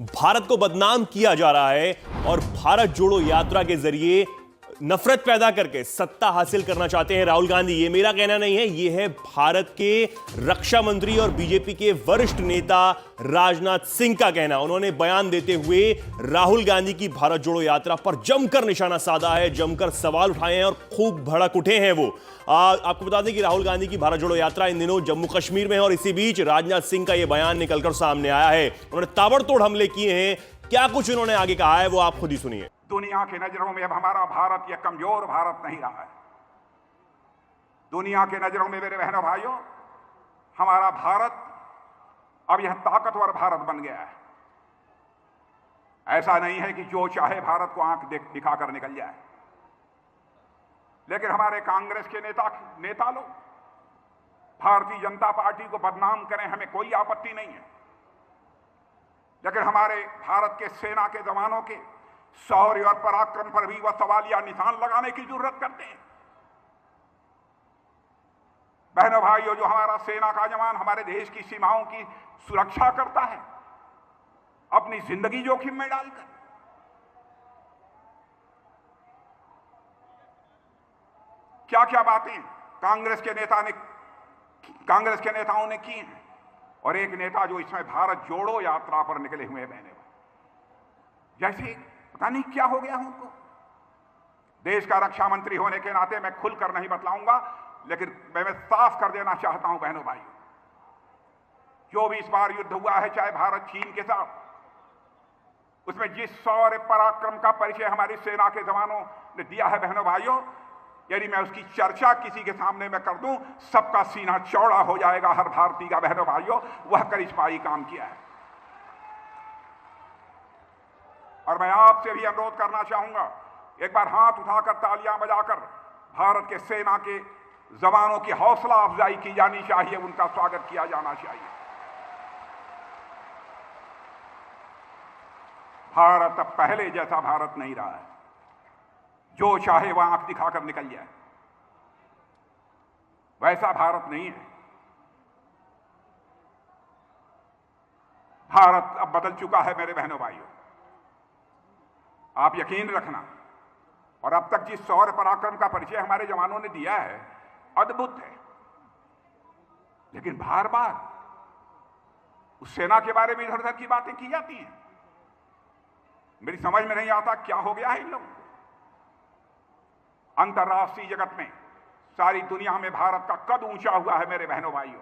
भारत को बदनाम किया जा रहा है और भारत जोड़ो यात्रा के जरिए नफरत पैदा करके सत्ता हासिल करना चाहते हैं राहुल गांधी। ये मेरा कहना नहीं है, ये है भारत के रक्षा मंत्री और बीजेपी के वरिष्ठ नेता राजनाथ सिंह का कहना। उन्होंने बयान देते हुए राहुल गांधी की भारत जोड़ो यात्रा पर जमकर निशाना साधा है, जमकर सवाल उठाए हैं और खूब भड़क उठे हैं वो। आपको बता दें कि राहुल गांधी की भारत जोड़ो यात्रा इन दिनों जम्मू कश्मीर में है और इसी बीच राजनाथ सिंह का यह बयान निकलकर सामने आया है। उन्होंने ताबड़तोड़ हमले किए हैं। क्या कुछ उन्होंने आगे कहा है वो आप खुद ही सुनिए। दुनिया की नजरों में अब हमारा भारत यह कमजोर भारत नहीं रहा है। दुनिया के नजरों में मेरे बहनों भाइयों, हमारा भारत अब यह ताकतवर भारत बन गया है। ऐसा नहीं है कि जो चाहे भारत को आंख दिखाकर निकल जाए। लेकिन हमारे कांग्रेस के नेता लोग भारतीय जनता पार्टी को बदनाम करें, हमें कोई आपत्ति नहीं है। लेकिन हमारे भारत के सेना के जवानों के शौर्य और पराक्रम पर भी वह सवालिया निशान लगाने की जरूरत करते हैं। बहनों भाइयों, जो हमारा सेना का जवान हमारे देश की सीमाओं की सुरक्षा करता है अपनी जिंदगी जोखिम में डालकर, क्या क्या बातें कांग्रेस के नेताओं ने की हैं। और एक नेता जो इसमें भारत जोड़ो यात्रा पर निकले हुए बहने, जैसे पता नहीं क्या हो गया उनको। देश का रक्षा मंत्री होने के नाते मैं खुलकर नहीं बतलाऊंगा, लेकिन मैं साफ कर देना चाहता हूं बहनों भाइयों, जो भी इस बार युद्ध हुआ है चाहे भारत चीन के साथ, उसमें जिस शौर्य पराक्रम का परिचय हमारी सेना के जवानों ने दिया है बहनों भाइयों, यदि मैं उसकी चर्चा किसी के सामने में कर दूं, सबका सीना चौड़ा हो जाएगा। हर भारतीय का बहनों भाइयों वह करिश्माई काम किया है। और मैं आपसे भी अनुरोध करना चाहूंगा, एक बार हाथ उठाकर तालियां बजाकर भारत के सेना के जवानों की हौसला अफजाई की जानी चाहिए, उनका स्वागत किया जाना चाहिए। भारत अब पहले जैसा भारत नहीं रहा है, जो चाहे वह आंख दिखाकर निकल जाए, वैसा भारत नहीं है। भारत अब बदल चुका है मेरे बहनों भाइयों, आप यकीन रखना। और अब तक जिस शौर्य पराक्रम का परिचय हमारे जवानों ने दिया है, अद्भुत है। लेकिन बार बार उस सेना के बारे में इधर उधर की बातें की जाती हैं। मेरी समझ में नहीं आता क्या हो गया है इन लोगों को। अंतर्राष्ट्रीय जगत में, सारी दुनिया में भारत का कद ऊंचा हुआ है मेरे बहनों भाइयों।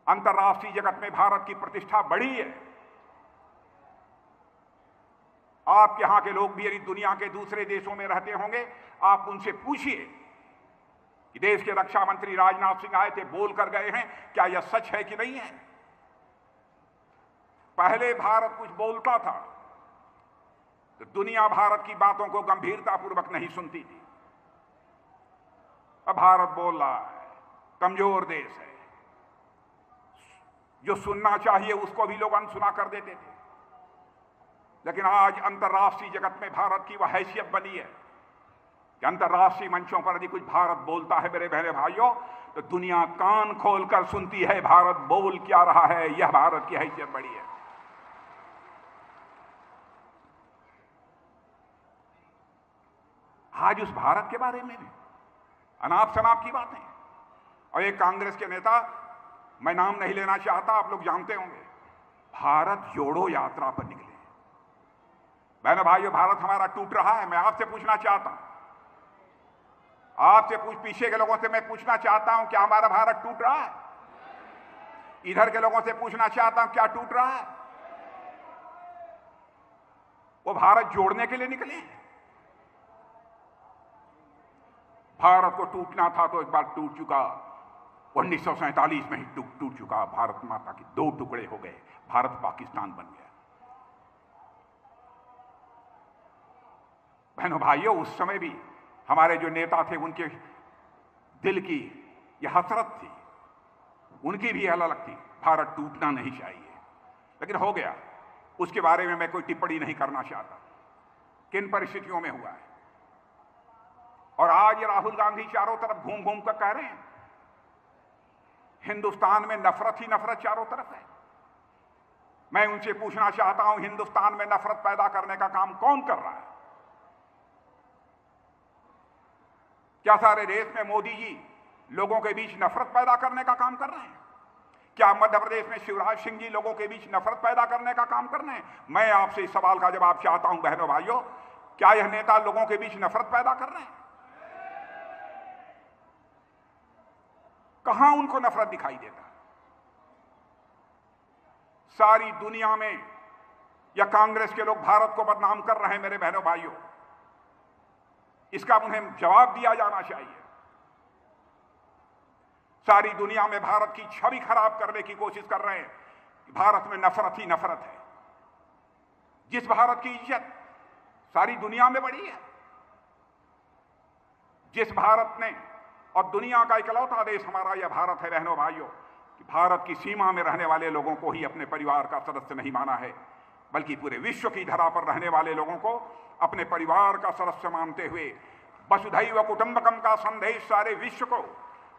अंतर्राष्ट्रीय जगत में भारत की प्रतिष्ठा बढ़ी है। आप यहां के लोग भी यदि दुनिया के दूसरे देशों में रहते होंगे, आप उनसे पूछिए कि देश के रक्षा मंत्री राजनाथ सिंह आए थे, बोल कर गए हैं, क्या यह सच है कि नहीं है। पहले भारत कुछ बोलता था तो दुनिया भारत की बातों को गंभीरतापूर्वक नहीं सुनती थी। अब भारत बोल रहा है, कमजोर देश है, जो सुनना चाहिए उसको भी लोग अनसुना कर देते थे। लेकिन आज अंतर्राष्ट्रीय जगत में भारत की वह हैसियत बनी है कि अंतर्राष्ट्रीय मंचों पर यदि कुछ भारत बोलता है मेरे बहने भाइयों, तो दुनिया कान खोलकर सुनती है भारत बोल क्या रहा है। यह भारत की हैसियत बड़ी है। आज उस भारत के बारे में भी अनाप शनाप की बातें। और एक कांग्रेस के नेता, मैं नाम नहीं लेना चाहता, आप लोग जानते होंगे, भारत जोड़ो यात्रा पर निकले। बहनों भाइयों, भारत हमारा टूट रहा है। मैं आपसे पूछना चाहता हूं, आपसे पीछे के लोगों से मैं पूछना चाहता हूं, क्या हमारा भारत टूट रहा है? इधर के लोगों से पूछना चाहता हूं, क्या टूट रहा है? वो भारत जोड़ने के लिए निकले। भारत को टूटना था तो एक बार टूट चुका, 1947 में ही टूट चुका। भारत माता के दो टुकड़े हो गए, भारत पाकिस्तान बन गया। बहनों भाइयों, उस समय भी हमारे जो नेता थे, उनके दिल की यह हसरत थी, उनकी भी अलग थी, भारत टूटना नहीं चाहिए। लेकिन हो गया, उसके बारे में मैं कोई टिप्पणी नहीं करना चाहता, किन परिस्थितियों में हुआ है। और आज राहुल गांधी चारों तरफ घूम घूम कर कह रहे हैं हिंदुस्तान में नफरत ही नफरत चारों तरफ है। मैं उनसे पूछना चाहता हूं, हिंदुस्तान में नफरत पैदा करने का काम कौन कर रहा है? क्या सारे देश में मोदी जी लोगों के बीच नफरत पैदा करने का काम कर रहे हैं? क्या मध्य प्रदेश में शिवराज सिंह जी लोगों के बीच नफरत पैदा करने का काम कर रहे हैं? मैं आपसे इस सवाल का जवाब चाहता हूं बहनों भाइयों, क्या यह नेता लोगों के बीच नफरत पैदा कर रहे हैं? कहां उनको नफरत दिखाई देता? सारी दुनिया में या कांग्रेस के लोग भारत को बदनाम कर रहे हैं मेरे बहनों भाइयों, इसका उन्हें जवाब दिया जाना चाहिए। सारी दुनिया में भारत की छवि खराब करने की कोशिश कर रहे हैं कि भारत में नफरत ही नफरत है। जिस भारत की इज्जत सारी दुनिया में बढ़ी है, जिस भारत ने, और दुनिया का इकलौता देश हमारा यह भारत है बहनों भाइयों, कि भारत की सीमा में रहने वाले लोगों को ही अपने परिवार का सदस्य नहीं माना है, बल्कि पूरे विश्व की धरा पर रहने वाले लोगों को अपने परिवार का सदस्य मानते हुए वसुधैव कुटुंबकम का संदेश सारे विश्व को,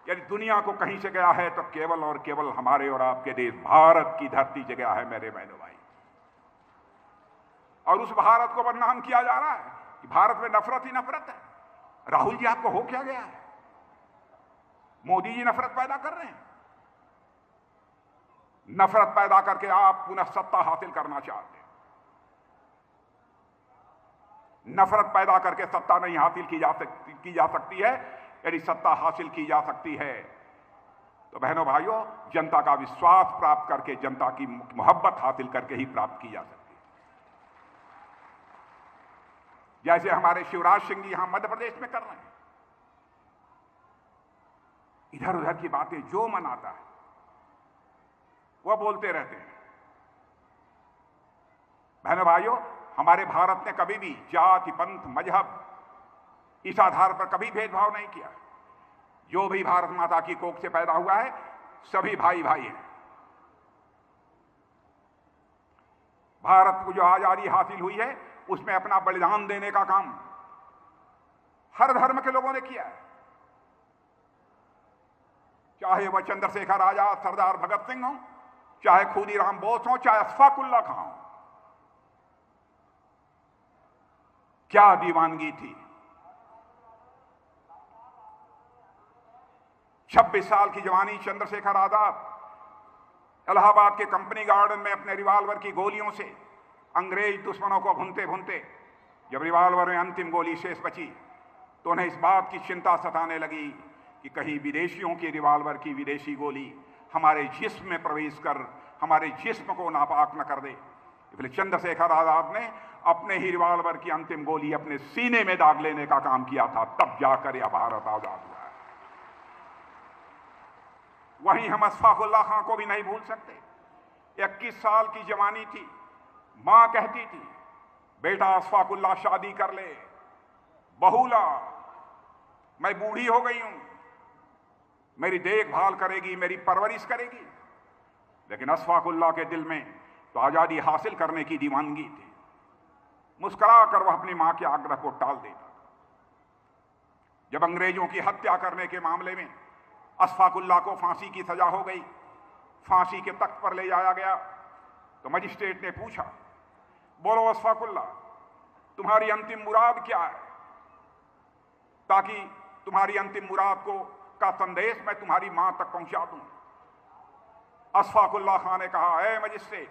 यदि दुनिया को कहीं से गया है तो केवल और केवल हमारे और आपके देश भारत की धरती से गया है मेरे बहनों भाई। और उस भारत को बदनाम किया जा रहा है कि भारत में नफरत ही नफरत है। राहुल जी, आपको हो क्या गया है? मोदी जी नफरत पैदा कर रहे हैं। नफरत पैदा करके आप पुनः सत्ता हासिल करना चाहते हैं। नफरत पैदा करके सत्ता नहीं हासिल की जा सकती है। यदि सत्ता हासिल की जा सकती है तो बहनों भाइयों, जनता का विश्वास प्राप्त करके, जनता की मोहब्बत हासिल करके ही प्राप्त की जा सकती है। जैसे हमारे शिवराज सिंह जी यहां मध्य प्रदेश में कर रहे हैं। इधर उधर की बातें जो मन आता है वह बोलते रहते हैं। बहनों भाइयों, हमारे भारत ने कभी भी जाति, पंथ, मजहब इस आधार पर कभी भेदभाव नहीं किया। जो भी भारत माता की कोख से पैदा हुआ है सभी भाई भाई हैं। भारत को जो आजादी हासिल हुई है उसमें अपना बलिदान देने का काम हर धर्म के लोगों ने किया है। चाहे वह चंद्रशेखर आजाद, सरदार भगत सिंह हो, चाहे खुदीराम बोस हो, चाहे अशफाक उल्लाह खां हो। क्या दीवानगी थी। 26 साल की जवानी चंद्रशेखर आजाद इलाहाबाद के कंपनी गार्डन में अपने रिवाल्वर की गोलियों से अंग्रेज दुश्मनों को भूनते भूनते जब रिवाल्वर में अंतिम गोली शेष बची तो उन्हें इस बात की चिंता सताने लगी कि कहीं विदेशियों की रिवाल्वर की विदेशी गोली हमारे जिस्म में प्रवेश कर हमारे जिस्म को नापाक न कर दे। इसलिए चंद्रशेखर आजाद ने अपने ही रिवाल्वर की अंतिम गोली अपने सीने में दाग लेने का काम किया था, तब जाकर यह भारत आजाद हुआ है। वहीं हम अशफाक उल्लाह खां को भी नहीं भूल सकते। 21 साल की जवानी थी, मां कहती थी बेटा अशफाक उल्लाह शादी कर ले, बहू ला, मैं बूढ़ी हो गई हूं, मेरी देखभाल करेगी, मेरी परवरिश करेगी। लेकिन अशफाक उल्लाह के दिल में तो आजादी हासिल करने की दीवानगी थी। मुस्कुरा कर वह अपनी मां के आग्रह को टाल देता था। जब अंग्रेजों की हत्या करने के मामले में अशफाक उल्लाह को फांसी की सजा हो गई, फांसी के तख्त पर ले जाया गया तो मजिस्ट्रेट ने पूछा, बोलो अशफाक उल्लाह, तुम्हारी अंतिम मुराद क्या है, ताकि तुम्हारी अंतिम मुराद का संदेश मैं तुम्हारी मां तक पहुंचा दूं। अशफाक उल्लाह खान ने कहा, ऐ मजिस्ट्रेट,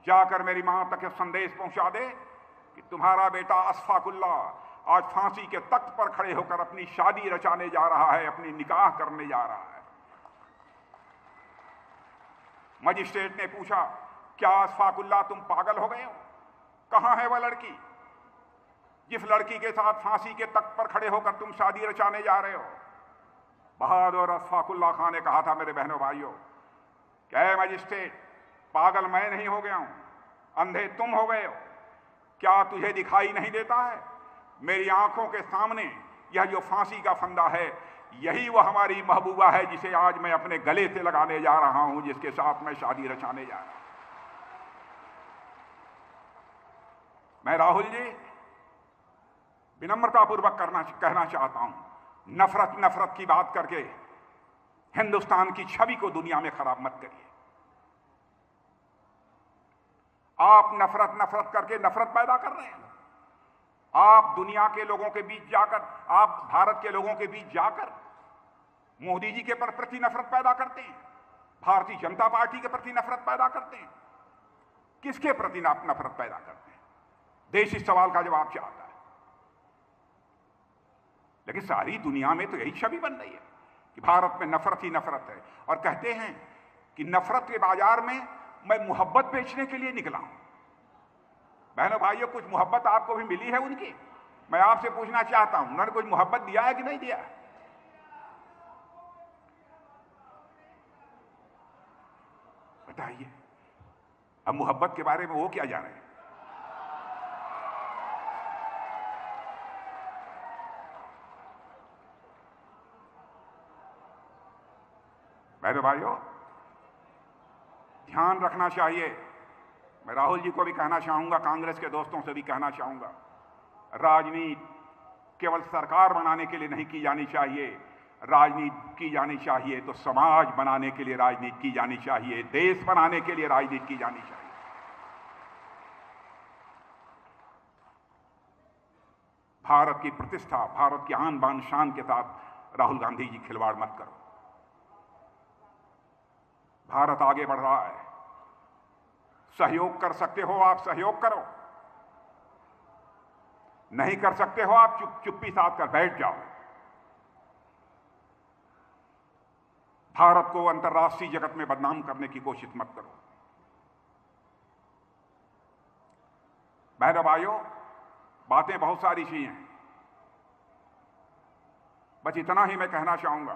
जाकर मेरी मां तक यह संदेश पहुंचा दे कि तुम्हारा बेटा अशफाक उल्लाह आज फांसी के तख्त पर खड़े होकर अपनी शादी रचाने जा रहा है, अपनी निकाह करने जा रहा है। मजिस्ट्रेट ने पूछा, क्या अशफाक उल्लाह तुम पागल हो गए हो? कहां है वह लड़की जिस लड़की के साथ फांसी के तख्त पर खड़े होकर तुम शादी रचाने जा रहे हो? बहादुर अशफाक उल्लाह खान ने कहा था, मेरे बहनों भाइयों, क्या मजिस्ट्रेट, पागल मैं नहीं हो गया हूं, अंधे तुम हो गए हो। क्या तुझे दिखाई नहीं देता है मेरी आंखों के सामने यह जो फांसी का फंदा है, यही वह हमारी महबूबा है जिसे आज मैं अपने गले से लगाने जा रहा हूं, जिसके साथ मैं शादी रचाने जा रहा हूं। मैं राहुल जी विनम्रतापूर्वक कहना चाहता हूं, नफरत की बात करके हिंदुस्तान की छवि को दुनिया में खराब मत करिए। आप नफरत नफरत करके नफरत पैदा कर रहे हैं। आप दुनिया के लोगों के बीच जाकर, आप भारत के लोगों के बीच जाकर मोदी जी के प्रति नफरत पैदा करते हैं, भारतीय जनता पार्टी के प्रति नफरत पैदा करते हैं। किसके प्रति नफरत पैदा करते हैं? देश इस सवाल का जवाब चाहता है। लेकिन सारी दुनिया में तो यही छवि बन रही है कि भारत में नफरत ही नफरत है, और कहते हैं कि नफरत के बाजार में मैं मोहब्बत बेचने के लिए निकला हूं। बहनों भाइयों, कुछ मोहब्बत आपको भी मिली है उनकी? मैं आपसे पूछना चाहता हूं, उन्होंने कुछ मोहब्बत दिया है कि नहीं दिया? बताइए। अब मोहब्बत के बारे में वो क्या जाने? बहनों भाइयों, ध्यान रखना चाहिए। मैं राहुल जी को भी कहना चाहूंगा, कांग्रेस के दोस्तों से भी कहना चाहूंगा, राजनीति केवल सरकार बनाने के लिए नहीं की जानी चाहिए। राजनीति की जानी चाहिए तो समाज बनाने के लिए राजनीति की जानी चाहिए, देश बनाने के लिए राजनीति की जानी चाहिए। भारत की प्रतिष्ठा, भारत की आन बान शान के साथ राहुल गांधी जी खिलवाड़ मत करो। भारत आगे बढ़ रहा है, सहयोग कर सकते हो आप सहयोग करो, नहीं कर सकते हो आप चुप्पी साध कर बैठ जाओ। भारत को अंतर्राष्ट्रीय जगत में बदनाम करने की कोशिश मत करो। बहनों भाइयों, बातें बहुत सारी सी हैं, बस इतना ही मैं कहना चाहूंगा।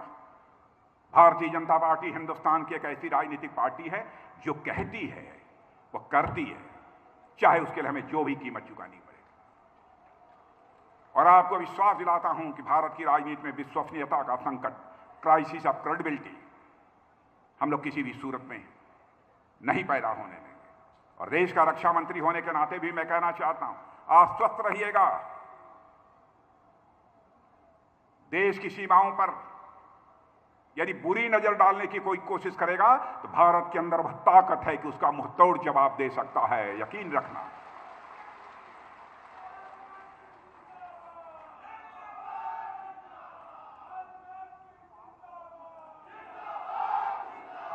भारतीय जनता पार्टी हिंदुस्तान की एक ऐसी राजनीतिक पार्टी है जो कहती है वो करती है, चाहे उसके लिए हमें जो भी कीमत चुकानी पड़े। और आपको विश्वास दिलाता हूं कि भारत की राजनीति में विश्वसनीयता का संकट, क्राइसिस ऑफ क्रेडिबिलिटी, हम लोग किसी भी सूरत में नहीं पैदा होने देंगे। और देश का रक्षा मंत्री होने के नाते भी मैं कहना चाहता हूं, आप स्वस्थ रहिएगा। देश की सीमाओं पर यदि बुरी नजर डालने की कोई कोशिश करेगा तो भारत के अंदर वह ताकत है कि उसका मुंहतोड़ जवाब दे सकता है, यकीन रखना।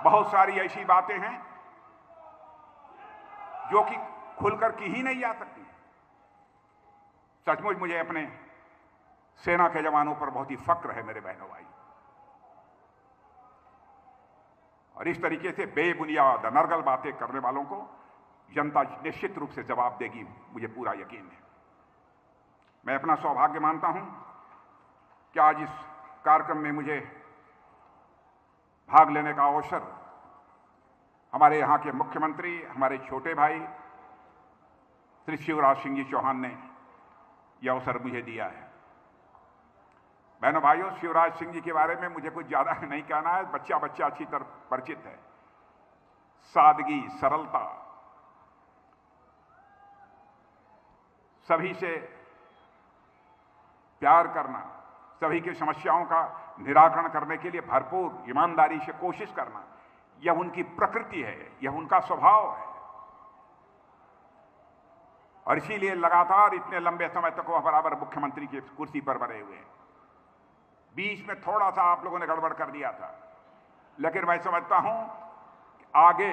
बहुत सारी ऐसी बातें हैं जो कि खुलकर की ही नहीं जा सकती। सचमुच मुझे अपने सेना के जवानों पर बहुत ही फक्र है मेरे बहनों भाई। और इस तरीके से बेबुनियाद अनर्गल बातें करने वालों को जनता निश्चित रूप से जवाब देगी, मुझे पूरा यकीन है। मैं अपना सौभाग्य मानता हूं कि आज इस कार्यक्रम में मुझे भाग लेने का अवसर हमारे यहाँ के मुख्यमंत्री, हमारे छोटे भाई श्री शिवराज सिंह जी चौहान ने यह अवसर मुझे दिया है। बहनों भाइयों, शिवराज सिंह जी के बारे में मुझे कुछ ज्यादा नहीं कहना है, बच्चा बच्चा अच्छी तरह परिचित है। सादगी, सरलता, सभी से प्यार करना, सभी की समस्याओं का निराकरण करने के लिए भरपूर ईमानदारी से कोशिश करना, यह उनकी प्रकृति है, यह उनका स्वभाव है। और इसीलिए लगातार इतने लंबे समय तक वह बराबर मुख्यमंत्री की कुर्सी पर बने हुए हैं। बीच में थोड़ा सा आप लोगों ने गड़बड़ कर दिया था, लेकिन मैं समझता हूं कि आगे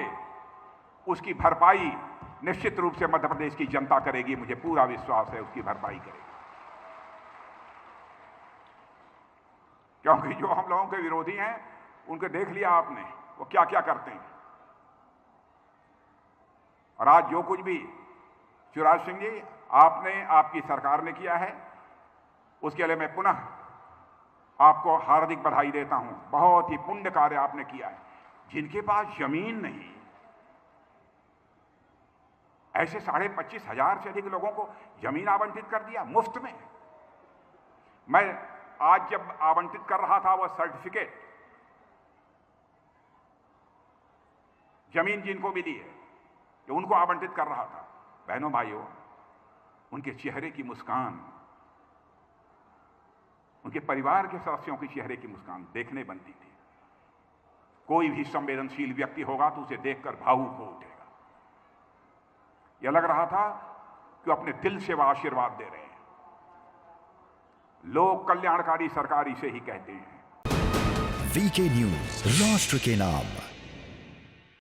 उसकी भरपाई निश्चित रूप से मध्य प्रदेश की जनता करेगी, मुझे पूरा विश्वास है उसकी भरपाई करेगी। क्योंकि जो हम लोगों के विरोधी हैं उनको देख लिया आपने, वो क्या क्या करते हैं। और आज जो कुछ भी शिवराज सिंह जी आपने, आपकी सरकार ने किया है, उसके लिए मैं पुनः आपको हार्दिक बधाई देता हूं। बहुत ही पुण्य कार्य आपने किया है। जिनके पास जमीन नहीं, ऐसे 25,500 से अधिक लोगों को जमीन आवंटित कर दिया मुफ्त में। मैं आज जब आवंटित कर रहा था वह सर्टिफिकेट, जमीन जिनको मिली है जो उनको आवंटित कर रहा था, बहनों भाइयों, उनके चेहरे की मुस्कान, उनके परिवार के सदस्यों के चेहरे की मुस्कान देखने बनती थी। कोई भी संवेदनशील व्यक्ति होगा तो उसे देखकर भावुक हो उठेगा। यह लग रहा था कि अपने दिल से वह आशीर्वाद दे रहे हैं। लोग कल्याणकारी सरकार इसे ही कहते हैं। वीके न्यूज, राष्ट्र के नाम।